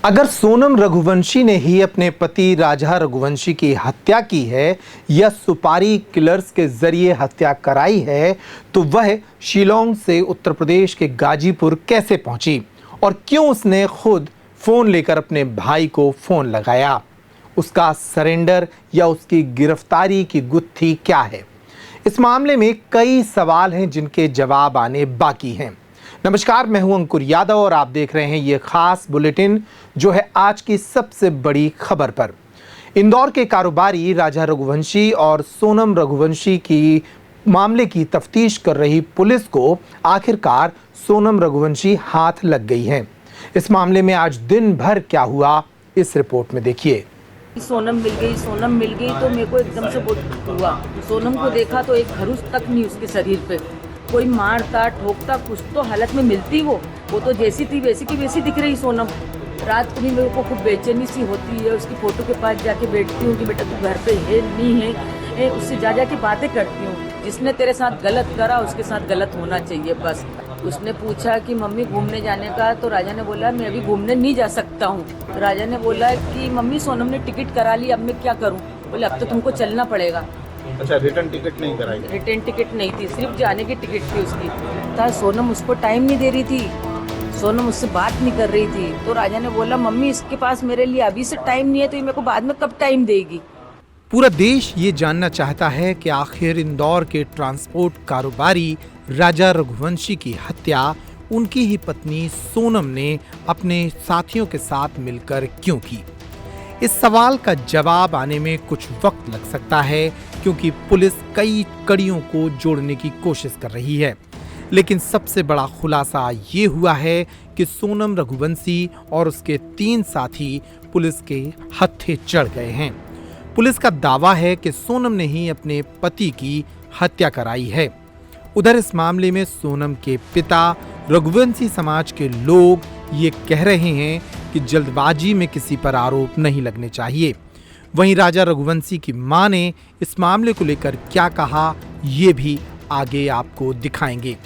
अगर सोनम रघुवंशी ने ही अपने पति राजा रघुवंशी की हत्या की है या सुपारी किलर्स के जरिए हत्या कराई है, तो वह शिलोंग से उत्तर प्रदेश के गाजीपुर कैसे पहुंची और क्यों उसने खुद फोन लेकर अपने भाई को फोन लगाया? उसका सरेंडर या उसकी गिरफ्तारी की गुत्थी क्या है? इस मामले में कई सवाल हैं जिनके जवाब आने बाकी हैं। नमस्कार, मैं हूं अंकुर यादव और आप देख रहे हैं ये खास बुलेटिन जो है आज की सबसे बड़ी खबर पर। इंदौर के कारोबारी राजा रघुवंशी और सोनम रघुवंशी की मामले की तफ्तीश कर रही पुलिस को आखिरकार सोनम रघुवंशी हाथ लग गई हैं। इस मामले में आज दिन भर क्या हुआ, इस रिपोर्ट में देखिए। सोनम मिल गई तो मेरे को एकदम से बहुत हुआ। सोनम को देखा तो एक घरूस तक नहीं उसके शरीर पे, कोई मारता ठोकता कुछ तो हालत में मिलती। वो तो जैसी थी वैसी की वैसी दिख रही सोनम। रात को भी मेरे को खूब बेचैनी सी होती है। उसकी फ़ोटो के पास जाके बैठती हूँ कि बेटा तू घर पे है नहीं है, उससे जा के बातें करती हूँ। जिसने तेरे साथ गलत करा उसके साथ गलत होना चाहिए बस। उसने पूछा कि मम्मी घूमने जाने का, तो राजा ने बोला मैं अभी घूमने नहीं जा सकता हूँ। तो राजा ने बोला कि मम्मी सोनम ने टिकट करा ली, अब मैं क्या करूँ? बोले अब तो तुमको चलना पड़ेगा। अच्छा, रिटर्न टिकट नहीं कराई? रिटर्न टिकट नहीं थी, सिर्फ जाने की टिकट थी उसकी। था सोनम उसको टाइम नहीं दे रही थी, सोनम उससे बात नहीं कर रही थी। तो राजा ने बोला मम्मी इसके पास मेरे लिए अभी से टाइम नहीं है, तो ये मेरे को बाद में कब टाइम देगी? पूरा देश ये जानना चाहता है कि आखिर इंदौर के ट्रांसपोर्ट कारोबारी राजा रघुवंशी की हत्या उनकी ही पत्नी सोनम ने अपने साथियों के साथ मिलकर क्यों की। इस सवाल का जवाब आने में कुछ वक्त लग सकता है, क्योंकि पुलिस कई कड़ियों को जोड़ने की कोशिश कर रही है। लेकिन सबसे बड़ा खुलासा ये हुआ है कि सोनम रघुवंशी और उसके 3 साथी पुलिस के हत्थे चढ़ गए हैं। पुलिस का दावा है कि सोनम ने ही अपने पति की हत्या कराई है। उधर इस मामले में सोनम के पिता, रघुवंशी समाज के लोग ये कह रहे हैं कि जल्दबाजी में किसी पर आरोप नहीं लगने चाहिए। वहीं राजा रघुवंशी की मां ने इस मामले को लेकर क्या कहा, ये भी आगे आपको दिखाएंगे।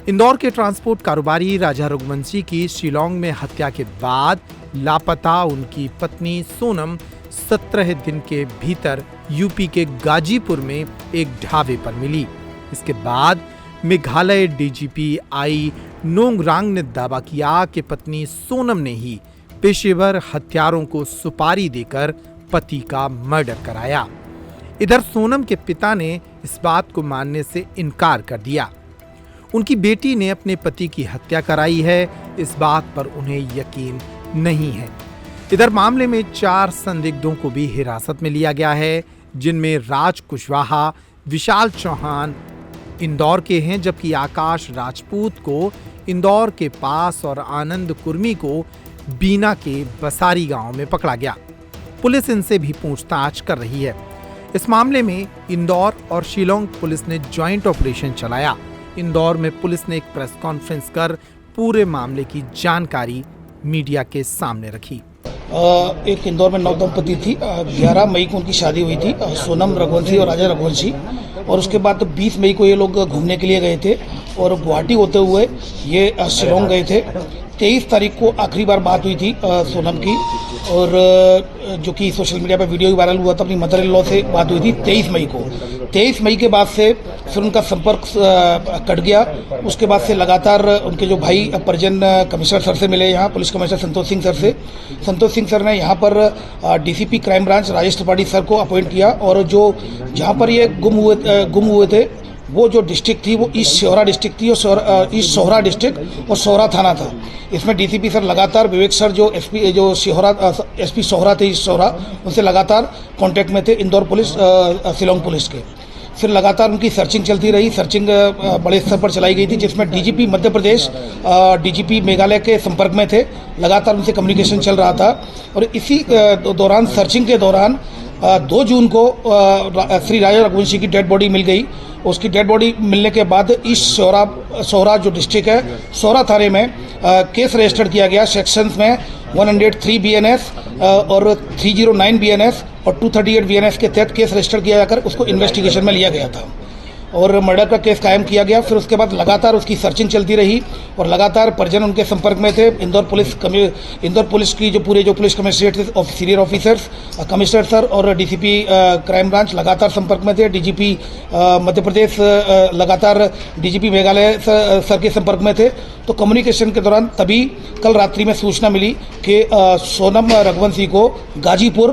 इंदौर के ट्रांसपोर्ट कारोबारी राजा रघुवंशी की शिलोंग में हत्या के बाद लापता उनकी पत्नी सोनम 17 दिन के भीतर यूपी के गाजीपुर में एक ढाबे पर मिली। इसके बाद मेघालय डीजीपी आई नोंगरांग ने दावा किया कि पत्नी सोनम ने ही पेशेवर हत्यारों को सुपारी देकर पति का मर्डर कराया। इधर सोनम के पिता ने इस बात को मानने से इनकार कर दिया। उनकी बेटी ने अपने पति की हत्या कराई है, इस बात पर उन्हें यकीन नहीं है। इधर मामले में 4 संदिग्धों को भी हिरासत में लिया गया है, जिनमें राज कुशवाहा, विशाल चौहान इंदौर के हैं, जबकि आकाश राजपूत को इंदौर के पास और आनंद कुर्मी को बीना के बसारी गांव में पकड़ा गया। पुलिस इनसे भी पूछताछ कर रही है। इस मामले में इंदौर और शिलोंग पुलिस ने जॉइंट ऑपरेशन चलाया। इंदौर में पुलिस ने एक प्रेस कॉन्फ्रेंस कर पूरे मामले की जानकारी मीडिया के सामने रखी। एक इंदौर में नव दंपति थी। 11 मई को उनकी शादी हुई थी, सोनम रघुवंशी और राजा रघुवंशी। और उसके बाद 20 मई को ये लोग घूमने के लिए गए थे और गुवाहाटी होते हुए ये शिलोंग गए थे। 23 तारीख को आखिरी बार बात हुई थी सोनम की, और जो कि सोशल मीडिया पर वीडियो वायरल हुआ था, अपनी मदर इन लॉ से बात हुई थी 23 मई को। 23 मई के बाद से फिर उनका संपर्क कट गया। उसके बाद से लगातार उनके जो भाई परिजन कमिश्नर सर से मिले, यहाँ police commissioner Santosh Singh sir से। संतोष सिंह सर ने यहाँ पर DCP crime branch Rajesh Tripathi sir को अपॉइंट किया, और जो जहाँ पर ये गुम हुए थे वो जो डिस्ट्रिक्ट थी वो ईस्ट सोहरा डिस्ट्रिक्ट थी, और ईस्ट सोहरा डिस्ट्रिक्ट और सोहरा थाना था। इसमें डीसीपी सर लगातार, विवेक सर जो एसपी जो एसपी सोहरा थे ईस्ट सोहरा, उनसे लगातार कांटेक्ट में थे इंदौर पुलिस, शिलोंग पुलिस के। फिर लगातार उनकी सर्चिंग चलती रही। सर्चिंग बड़े स्तर पर चलाई गई थी, जिसमें डीजीपी मध्य प्रदेश, डीजीपी मेघालय के संपर्क में थे। लगातार उनसे कम्युनिकेशन चल रहा था। और इसी दौरान, सर्चिंग के दौरान 2 जून को श्री राजा रघुवंशी की डेड बॉडी मिल गई। उसकी डेड बॉडी मिलने के बाद ईस्ट सोहरा जो डिस्ट्रिक्ट है, सोहरा थाने में केस रजिस्टर किया गया सेक्शंस में 103 बीएनएस और 309 बीएनएस और 238 बीएनएस के तहत केस रजिस्टर किया जाकर उसको इन्वेस्टिगेशन में लिया गया था। और मर्डर का केस कायम किया गया। फिर उसके बाद लगातार उसकी सर्चिंग चलती रही और लगातार परिजन उनके संपर्क में थे। इंदौर पुलिस की जो police commissionerate senior officers, commissioner sir और डीसीपी क्राइम ब्रांच लगातार संपर्क में थे। डीजीपी मध्य प्रदेश लगातार डीजीपी मेघालय सर के संपर्क में थे। तो कम्युनिकेशन के दौरान तभी कल रात्रि में सूचना मिली कि सोनम रघुवंशी को गाजीपुर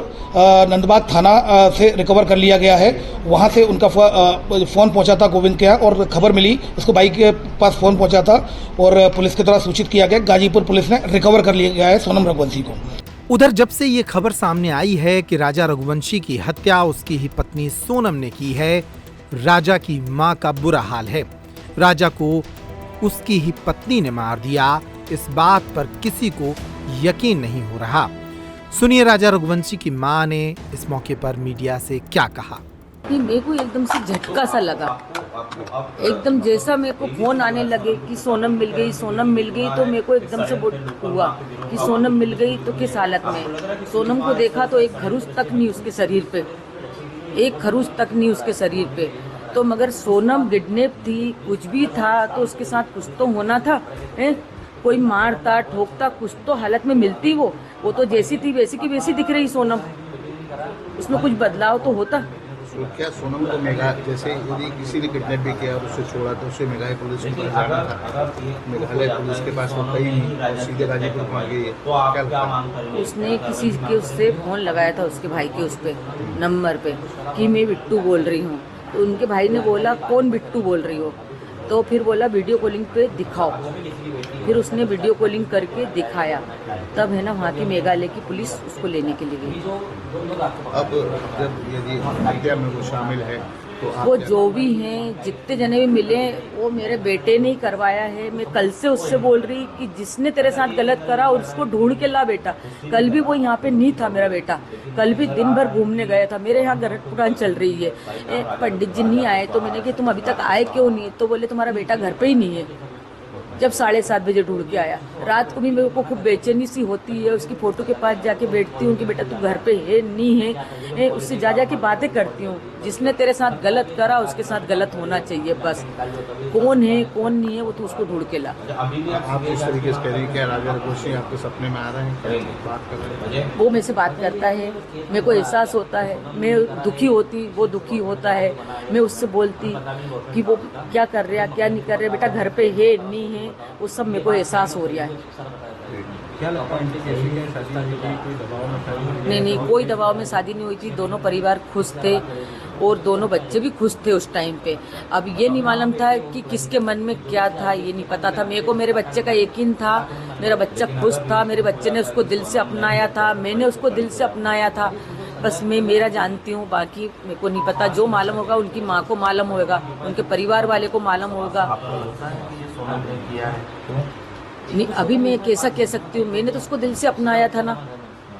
नंदबाग थाना से रिकवर कर लिया गया है। वहाँ से उनका फ़ोन पहुँचा था गोविंद के यहाँ और खबर मिली, उसको बाइक के पास फ़ोन पहुँचा था और पुलिस के द्वारा सूचित किया गया। गाजीपुर पुलिस ने रिकवर कर लिया गया है सोनम रघुवंशी को। उधर जब से ये खबर सामने आई है कि राजा रघुवंशी की हत्या उसकी ही पत्नी सोनम ने की है, राजा की मां का बुरा हाल है। राजा को उसकी ही पत्नी ने मार दिया, इस बात पर किसी को यकीन नहीं हो रहा। सुनिए राजा रघुवंशी की मां ने इस मौके पर मीडिया से क्या कहा। कि मेरे को एकदम से झटका सा लगा, एकदम जैसा मेरे को फोन आने लगे कि सोनम मिल गई, सोनम मिल गई, तो मेरे को एकदम से हुआ कि सोनम मिल गई तो किस हालत में। सोनम को देखा तो एक खरूच तक नहीं उसके शरीर पे, एक खरूच तक नहीं उसके शरीर पे। तो मगर सोनम किडनैप थी, कुछ भी था तो उसके साथ कुछ तो होना था, कोई मारता ठोकता, कुछ तो हालत में मिलती। वो तो जैसी थी वैसी की वैसी दिख रही सोनम, उसमें कुछ बदलाव तो होता। तो क्या सोनम को जैसे यदि किसी ने किडनैप भी किया और उससे छोड़ा तो उसे मेघालय पुलिस के पास जाना था, मेघालय पुलिस के पास वो कहीं नहीं, सीधे गाजीपुर पहुंच गई है, क्या लगता है? उसने किसी के उससे फोन लगाया था उसके भाई के उस पे नंबर पे कि मैं बिट्टू बोल रही हूँ। तो उनके भाई ने बोला कौन बिट्टू बोल रही हो, तो फिर बोला वीडियो कॉलिंग पे दिखाओ। फिर उसने वीडियो कॉलिंग करके दिखाया, तब है ना वहाँ की मेघालय की पुलिस उसको लेने के लिए गई। अब जब यदि हत्या में वो शामिल है तो वो जो भी हैं, जितने जने भी मिले, वो मेरे बेटे ने ही करवाया है। मैं कल से उससे बोल रही कि जिसने तेरे साथ गलत करा उसको ढूंढ के ला बेटा। कल भी वो यहाँ पे नहीं था मेरा बेटा, कल भी दिन भर घूमने गया था। मेरे यहाँ घर पुराण चल रही है, पंडित जी नहीं आए तो मैंने कहा तुम अभी तक आए क्यों नहीं? तो बोले तुम्हारा बेटा घर पे ही नहीं है। जब 7:30 बजे ढूंढ के आया, रात को भी मेरे को खूब बेचैनी सी होती है। उसकी फोटो के पास जाके बैठती हूँ कि बेटा तू घर पे है नहीं है, उससे जा के बातें करती हूँ। जिसने तेरे साथ गलत करा उसके साथ गलत होना चाहिए, बस कौन है कौन नहीं है वो तो उसको ढूंढ के ला। आप इस तरीके से कह रही हैं कि राजा रघुवंशी आपके सपने में आ रहे हैं, बात कर रहे हैं, वो मेरे से बात करता है, मेरे को एहसास होता है। मैं दुखी होती, वो दुखी होता है। मैं उससे बोलती कि वो क्या कर रहा क्या नहीं कर रहे, बेटा घर पे है नहीं है, वो सब मेरे को एहसास हो रहा है। क्या लगता है कैसी फैसला की गई, कोई दबाव में शादी? नहीं, कोई दबाव में शादी नहीं हुई थी। दोनों परिवार खुश थे और दोनों बच्चे भी खुश थे उस टाइम पे। अब ये नहीं मालूम था कि किसके मन में क्या था, ये नहीं पता था। मेरे को मेरे बच्चे का यकीन था, मेरा बच्चा खुश था, मेरे बच्चे ने उसको दिल से अपनाया था, मैंने उसको दिल से अपनाया था। बस मैं मेरा जानती हूँ, बाकी मेरे को नहीं पता। जो मालूम होगा उनकी माँ को मालूम होगा, उनके परिवार वाले को मालूम होगा। नहीं, अभी मैं कैसा कह सकती हूँ, मैंने तो उसको दिल से अपनाया था ना।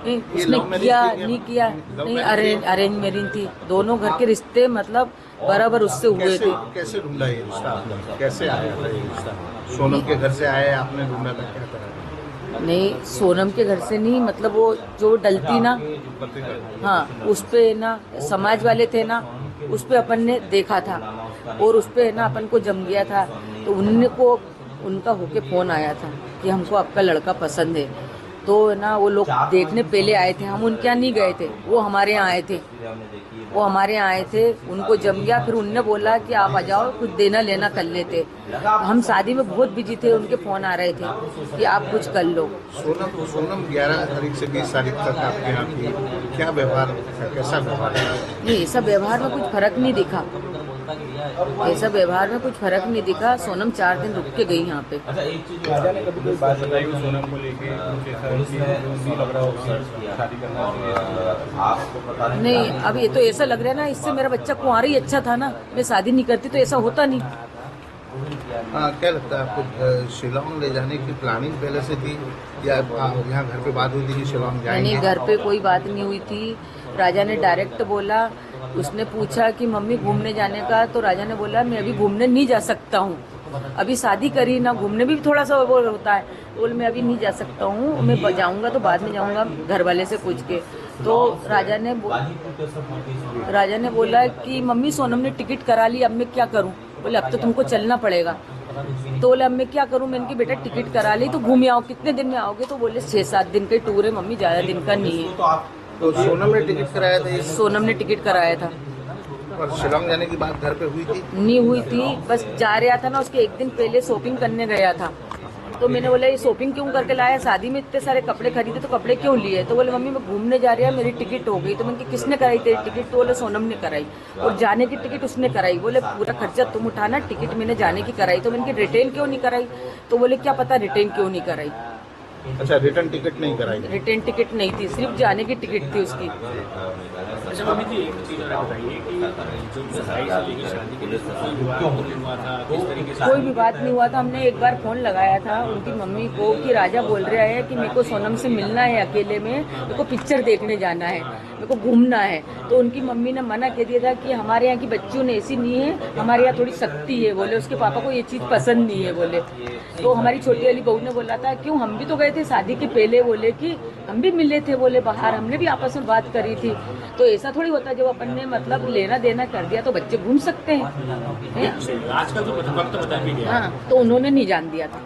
उसने किया नहीं किया नहीं, अरेंज मैरिज थी। दोनों घर के रिश्ते मतलब बराबर उससे हुए थे। कैसे ढूंढा ये रिश्ता, कैसे आया था ये रिश्ता? सोनम के घर से आया, आपने ढूंढा था, क्या करा? नहीं, सोनम के घर से नहीं, मतलब वो जो डलती ना, हाँ उस पे ना समाज वाले थे ना, उस पे अपन ने देखा था और उस पे ना अपन को जम गया था। तो उनको उनका होके फ़ोन आया था कि हमको आपका लड़का पसंद है। तो ना वो लोग देखने पहले आए थे, हम उनके यहाँ नहीं गए थे, वो हमारे यहाँ आए थे। वो हमारे यहाँ आए थे, उनको जम गया। फिर उनने बोला कि आप आ जाओ, कुछ देना लेना कर लेते। हम शादी में बहुत बिजी थे, उनके फ़ोन आ रहे थे कि आप कुछ कर लो। सोनम 11 तारीख से 20 तारीख तक आपके यहाँ थी, क्या व्यवहार, कैसा व्यवहार? नहीं, ऐसा व्यवहार में कुछ फर्क नहीं दिखा, ऐसा व्यवहार में कुछ फर्क नहीं दिखा। सोनम 4 दिन रुक के गई यहाँ पे। नहीं, अब ये तो ऐसा लग रहा है ना, इससे मेरा बच्चा कुंवारा ही अच्छा था ना। मैं शादी नहीं करती तो ऐसा होता नहीं। क्या लगता है आपको, शिलांग ले जाने की प्लानिंग पहले से थी या यहाँ घर पे बात हुई थी कि शिलांग जाएंगे? नहीं, घर पे कोई बात नहीं हुई थी। राजा ने डायरेक्ट बोला, उसने पूछा कि मम्मी घूमने जाने का, तो राजा ने बोला मैं अभी घूमने नहीं जा सकता हूँ, अभी शादी करी ना, घूमने भी थोड़ा सा वो होता है। बोल मैं अभी नहीं जा सकता हूँ, मैं जाऊँगा तो बाद में जाऊँगा घर वाले से पूछ के। तो राजा ने बोला कि मम्मी सोनम ने टिकट करा ली, अब मैं क्या करूं? बोले अब तो तुमको चलना पड़ेगा। तो बोले अब मैं क्या करूं? मैंने कि बेटा टिकट करा ली तो घूम आओ, कितने दिन में आओगे? तो बोले 6-7 दिन का टूर है मम्मी, ज़्यादा दिन का नहीं है। तो सोनम ने टिकट कराया था? सोनम ने टिकट कराया था। और शिलोंग जाने की बात घर पे हुई थी? नहीं हुई थी, बस जा रहा था ना, उसके एक दिन पहले शॉपिंग करने गया था। तो मैंने बोला ये शॉपिंग क्यों करके लाया? शादी में इतने सारे कपड़े खरीदे तो कपड़े क्यों लिए? तो बोले मम्मी मैं घूमने जा रहा है, मेरी टिकट हो गई। तो मैंने किसने कराई तेरी टिकट? तो बोले सोनम ने कराई, और जाने की टिकट उसने कराई। बोले पूरा खर्चा तुम उठाना, टिकट मैंने जाने की कराई। तो मैंने रिटर्न क्यों नहीं कराई? तो बोले क्या पता रिटर्न क्यों नहीं कराई। अच्छा, रिटर्न टिकट नहीं कराई? रिटर्न टिकट नहीं थी, सिर्फ जाने की टिकट थी उसकी। अच्छा मम्मी जी, एक चीज़ और बताइए कि जो सगाई से लेकर शादी के लिए क्यों हुआ था, किस तरीके से? कोई भी बात नहीं हुआ था। हमने एक बार फोन लगाया था उनकी मम्मी को कि राजा बोल रहा है कि मेरे को सोनम से मिलना है अकेले में, मेरे को पिक्चर देखने जाना है, मेरे को घूमना है। तो उनकी मम्मी ने मना कर दिया था कि हमारे यहाँ की बच्चियों ने ऐसी नहीं है, हमारे यहाँ थोड़ी सख्ती है। बोले उसके पापा को ये चीज़ पसंद नहीं है। बोले तो हमारी छोटी वाली बहू ने बोला था क्यों, हम भी तो गए थे शादी के पहले। बोले कि हम भी मिले थे, बोले बाहर, हमने भी आपस में बात करी थी। तो ऐसा थोड़ी होता है, जब अपन ने मतलब लेना देना कर दिया तो बच्चे घूम सकते हैं। आजकल तो वक्त बता भी गया। हाँ, तो उन्होंने नहीं जान दिया था।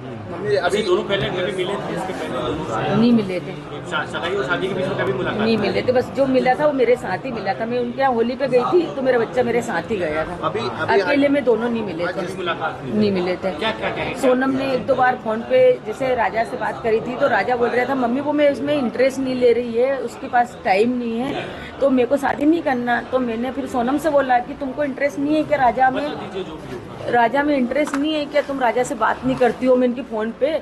अभी दोनों पहले कभी मिले थे, इसके पहले दोनों नहीं मिले थे, सगाई और शादी के बीच में कभी मुलाकात नहीं मिले थे। बस जो मिला था वो मेरे साथ ही मिला था। मैं उनके यहाँ होली पे गई थी तो मेरा बच्चा मेरे साथ ही गया था। अकेले में दोनों नहीं मिले थे, मुलाकात नहीं मिले थे। क्या क्या क्या सोनम ने 1-2 बार फोन पे जैसे राजा से बात करी थी तो राजा बोल रहा था मम्मी वो मैं इसमें इंटरेस्ट नहीं ले रही है, उसके पास टाइम नहीं है, तो मेरे को शादी नहीं करना। तो मैंने फिर सोनम से बोला कि तुमको इंटरेस्ट नहीं है क्या राजा में इंटरेस्ट नहीं है क्या, तुम राजा से बात नहीं करती हो? मैं इनकी फ़ोन पे।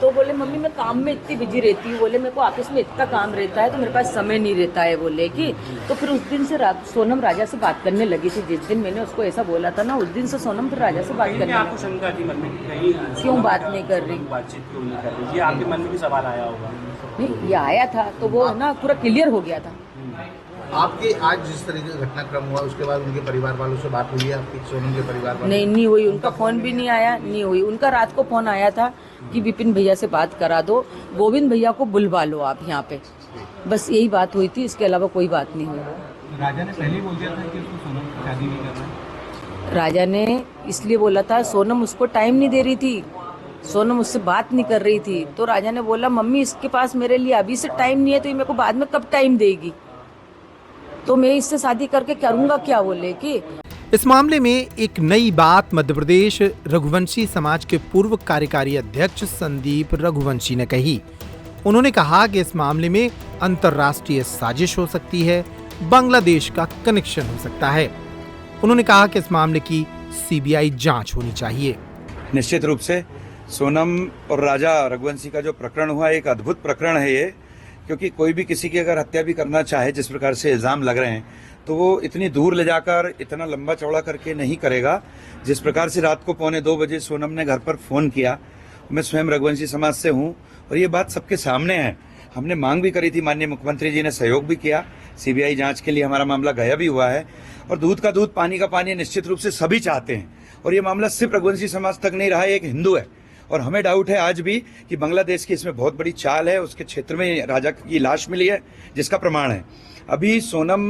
तो बोले मम्मी मैं काम में इतनी बिजी रहती हूँ, बोले मेरे को ऑफिस में इतना काम रहता है तो मेरे पास समय नहीं रहता है। बोले कि तो फिर उस दिन से सोनम राजा से बात करने लगी थी। जिस दिन मैंने उसको ऐसा बोला था ना, उस दिन से सोनम फिर राजा से बात करने आपको शंका थी मन में कहीं क्यों बात नहीं कर रही, बातचीत क्यों नहीं कर रही? ये आपके मन में भी सवाल आया होगा? नहीं, ये आया था तो वो ना पूरा क्लियर हो गया था। आपके आज जिस तरीके का घटनाक्रम हुआ उसके बाद उनके परिवार वालों से बात हुई है आपकी, सोनम के परिवार वालों? नहीं हुई, उनका फोन भी नहीं आया, नहीं हुई। उनका रात को फोन आया था कि विपिन भैया से बात करा दो, गोविंद भैया को बुलवा लो आप यहाँ पे, बस यही बात हुई थी, इसके अलावा कोई बात नहीं हुई। राजा ने पहले ही बोल दिया था कि उसको सोनम की शादी नहीं करना? राजा ने इसलिए बोला था, सोनम उसको टाइम नहीं दे रही थी, सोनम उससे बात नहीं कर रही थी। तो राजा ने बोला मम्मी इसके पास मेरे लिए अभी से टाइम नहीं है तो ये मेरे को बाद में कब टाइम देगी, तो मैं इससे शादी करके करूँगा क्या? बोले कि इस मामले में एक नई बात मध्य प्रदेश रघुवंशी समाज के पूर्व कार्यकारी अध्यक्ष संदीप रघुवंशी ने कही। उन्होंने कहा कि इस मामले में अंतर्राष्ट्रीय साजिश हो सकती है, बांग्लादेश का कनेक्शन हो सकता है। उन्होंने कहा कि इस मामले की सीबीआई जांच होनी चाहिए। निश्चित रूप से सोनम और राजा रघुवंशी का जो प्रकरण हुआ एक अद्भुत प्रकरण है ये, क्योंकि कोई भी किसी की अगर हत्या भी करना चाहे, जिस प्रकार से इल्ज़ाम लग रहे हैं, तो वो इतनी दूर ले जाकर इतना लंबा चौड़ा करके नहीं करेगा। जिस प्रकार से रात को 1:45 बजे सोनम ने घर पर फ़ोन किया, मैं स्वयं रघुवंशी समाज से हूँ और ये बात सबके सामने है। हमने मांग भी करी थी, माननीय मुख्यमंत्री जी ने सहयोग भी किया, सीबीआई जांच के लिए हमारा मामला गया भी हुआ है। और दूध का दूध पानी का पानी निश्चित रूप से सभी चाहते हैं, और ये मामला सिर्फ रघुवंशी समाज तक नहीं रहा, एक हिंदू है और हमें डाउट है आज भी कि बांग्लादेश की इसमें बहुत बड़ी चाल है। उसके क्षेत्र में राजा की लाश मिली है जिसका प्रमाण है। अभी सोनम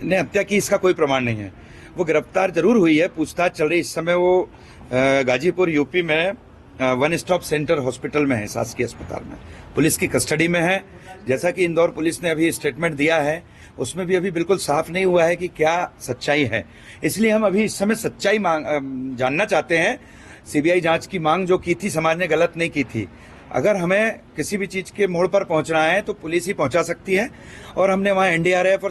ने हत्या की इसका कोई प्रमाण नहीं है। वो गिरफ्तार जरूर हुई है, पूछताछ चल रही। इस समय वो गाजीपुर यूपी में वन स्टॉप सेंटर हॉस्पिटल में है, शासकीय अस्पताल में, पुलिस की कस्टडी में है। जैसा कि इंदौर पुलिस ने अभी स्टेटमेंट दिया है, उसमें भी अभी बिल्कुल साफ नहीं हुआ है कि क्या सच्चाई है। इसलिए हम अभी इस समय सच्चाई जानना चाहते हैं। सीबीआई जांच की मांग जो की थी, समाज ने गलत नहीं की थी। अगर हमें किसी भी चीज़ के मोड़ पर पहुंचना है तो पुलिस ही पहुंचा सकती है, और हमने वहाँ एनडीआरएफ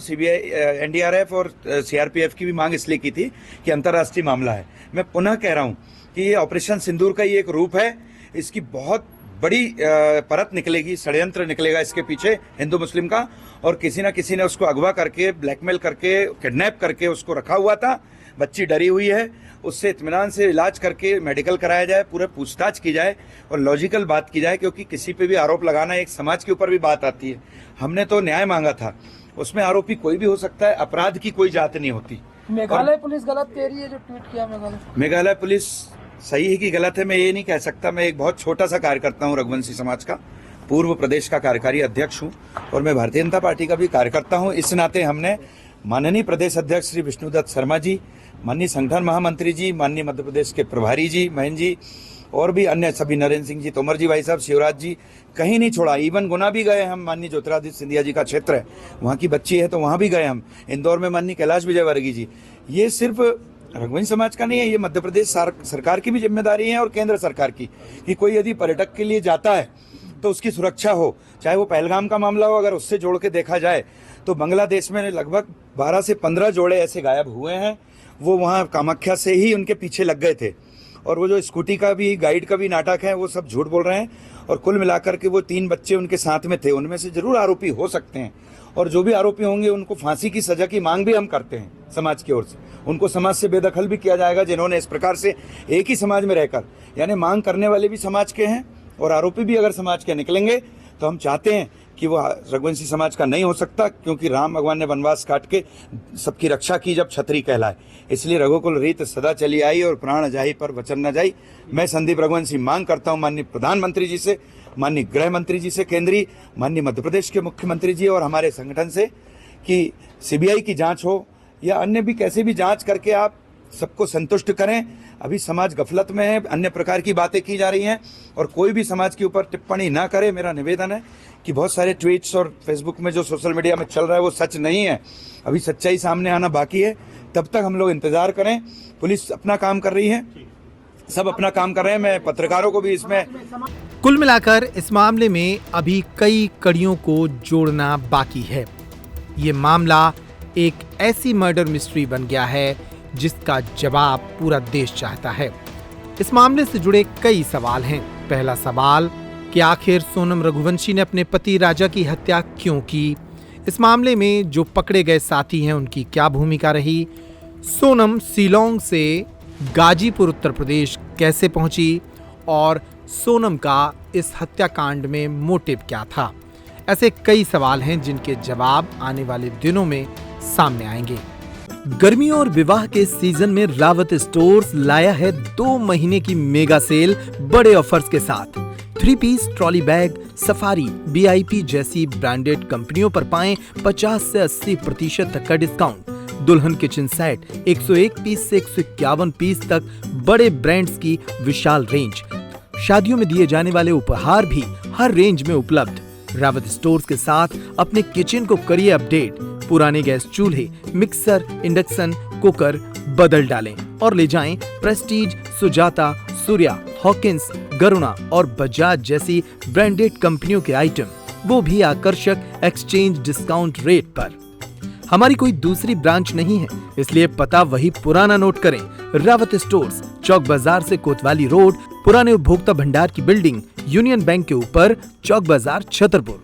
और सीआरपीएफ की भी मांग इसलिए की थी कि अंतर्राष्ट्रीय मामला है। मैं पुनः कह रहा हूँ कि ये ऑपरेशन सिंदूर का ही एक रूप है, इसकी बहुत बड़ी परत निकलेगी, षड्यंत्र निकलेगा इसके पीछे हिंदू मुस्लिम का, और किसी न किसी ने उसको अगवा करके, ब्लैकमेल करके, किडनैप करके उसको रखा हुआ था। बच्ची डरी हुई है, उससे इत्मीनान से इलाज करके मेडिकल कराया जाए, पूरे पूछताछ की जाए और लॉजिकल बात की जाए, क्योंकि किसी पे भी आरोप लगाना एक समाज के ऊपर भी बात आती है। हमने तो न्याय मांगा था, उसमें आरोपी कोई भी हो सकता है, अपराध की कोई जात नहीं होती। मेघालय पुलिस गलत कह रही है जो ट्वीट किया मेघालय पुलिस सही है कि गलत है मैं ये नहीं कह सकता। मैं एक बहुत छोटा सा कार्यकर्ता हूँ रघुवंशी समाज का, पूर्व प्रदेश का कार्यकारी अध्यक्ष हूं और मैं भारतीय जनता पार्टी का भी कार्यकर्ता हूं। इस नाते हमने माननीय प्रदेश अध्यक्ष श्री विष्णुदत्त शर्मा जी, माननीय संगठन महामंत्री जी, माननीय मध्य प्रदेश के प्रभारी जी महेंद्र जी और भी अन्य सभी, नरेंद्र सिंह जी तोमर जी, भाई साहब शिवराज जी, कहीं नहीं छोड़ा। इवन गुना भी गए हम, माननीय ज्योतिरादित्य सिंधिया जी का क्षेत्र है, वहाँ की बच्ची है तो वहाँ भी गए हम। इंदौर में माननीय कैलाश विजयवर्गीय जी। ये सिर्फ रघुवंशी समाज का नहीं है, ये मध्य प्रदेश सरकार की भी जिम्मेदारी है और केंद्र सरकार की, कि कोई यदि पर्यटक के लिए जाता है तो उसकी सुरक्षा हो। चाहे वो पहलगाम का मामला हो, अगर उससे जोड़ के देखा जाए तो बांग्लादेश में लगभग 12 से 15 जोड़े ऐसे गायब हुए हैं। वो वहाँ कामाख्या से ही उनके पीछे लग गए थे। और वो जो स्कूटी का भी, गाइड का भी नाटक है, वो सब झूठ बोल रहे हैं। और कुल मिलाकर के वो 3 बच्चे उनके साथ में थे, उनमें से जरूर आरोपी हो सकते हैं। और जो भी आरोपी होंगे उनको फांसी की सजा की मांग भी हम करते हैं समाज की ओर से। उनको समाज से बेदखल भी किया जाएगा जिन्होंने इस प्रकार से एक ही समाज में रहकर, यानी मांग करने वाले भी समाज के हैं और आरोपी भी अगर समाज के निकलेंगे तो हम चाहते हैं कि वो रघुवंशी समाज का नहीं हो सकता, क्योंकि राम भगवान ने वनवास काट के सबकी रक्षा की जब छतरी कहलाए। इसलिए रघुकुल रीत सदा चली आई और प्राण जाई पर वचन न जाई। मैं संदीप रघुवंशी मांग करता हूँ माननीय प्रधानमंत्री जी से, माननीय गृह मंत्री जी से केंद्रीय, माननीय मध्य प्रदेश के मुख्यमंत्री जी और हमारे संगठन से कि सीबीआई की जांच हो या अन्य भी कैसे भी जांच करके आप सबको संतुष्ट करें। अभी समाज गफलत में है, अन्य प्रकार की बातें की जा रही हैं और कोई भी समाज के ऊपर टिप्पणी ना करे। मेरा निवेदन है कि बहुत सारे ट्वीट्स और फेसबुक में जो सोशल मीडिया में चल रहा है वो सच नहीं है। अभी सच्चाई सामने आना बाकी है, तब तक हम लोग इंतजार करें। पुलिस अपना काम कर रही है, सब अपना काम कर रहे हैं। मैं पत्रकारों को भी इसमें, कुल मिलाकर इस मामले में अभी कई कड़ियों को जोड़ना बाकी है। ये मामला एक ऐसी मर्डर मिस्ट्री बन गया है जिसका जवाब पूरा देश चाहता है। इस मामले से जुड़े कई सवाल हैं। पहला सवाल कि आखिर सोनम रघुवंशी ने अपने पति राजा की हत्या क्यों की? इस मामले में जो पकड़े गए साथी हैं उनकी क्या भूमिका रही? सोनम शिलोंग से गाजीपुर उत्तर प्रदेश कैसे पहुंची? और सोनम का इस हत्याकांड में मोटिव क्या था? ऐसे कई सवाल हैं जिनके जवाब आने वाले दिनों में सामने आएंगे। गर्मियों और विवाह के सीजन में रावत स्टोर्स लाया है 2 महीने की मेगा सेल बड़े ऑफर्स के साथ। 3 piece trolley bag, Safari, VIP जैसी ब्रांडेड कंपनियों पर पाएं 50 से 80% तक का डिस्काउंट। दुल्हन किचन सेट 101 पीस से 151 पीस तक बड़े ब्रांड्स की विशाल रेंज। शादियों में दिए जाने वाले उपहार भी हर रेंज में उपलब्ध। रावत स्टोर्स के साथ अपने किचन को करिए अपडेट। पुराने गैस चूल्हे, मिक्सर, इंडक्शन कुकर बदल डालें और ले जाएं प्रेस्टीज, सुजाता, सूर्या, हॉकिंस, गरुणा और बजाज जैसी ब्रांडेड कंपनियों के आइटम, वो भी आकर्षक एक्सचेंज डिस्काउंट रेट पर। हमारी कोई दूसरी ब्रांच नहीं है, इसलिए पता वही पुराना नोट करें। रावत स्टोर्स, चौक बाजार से कोतवाली रोड, पुराने उपभोक्ता भंडार की बिल्डिंग, यूनियन बैंक के ऊपर, चौक बाजार, छतरपुर।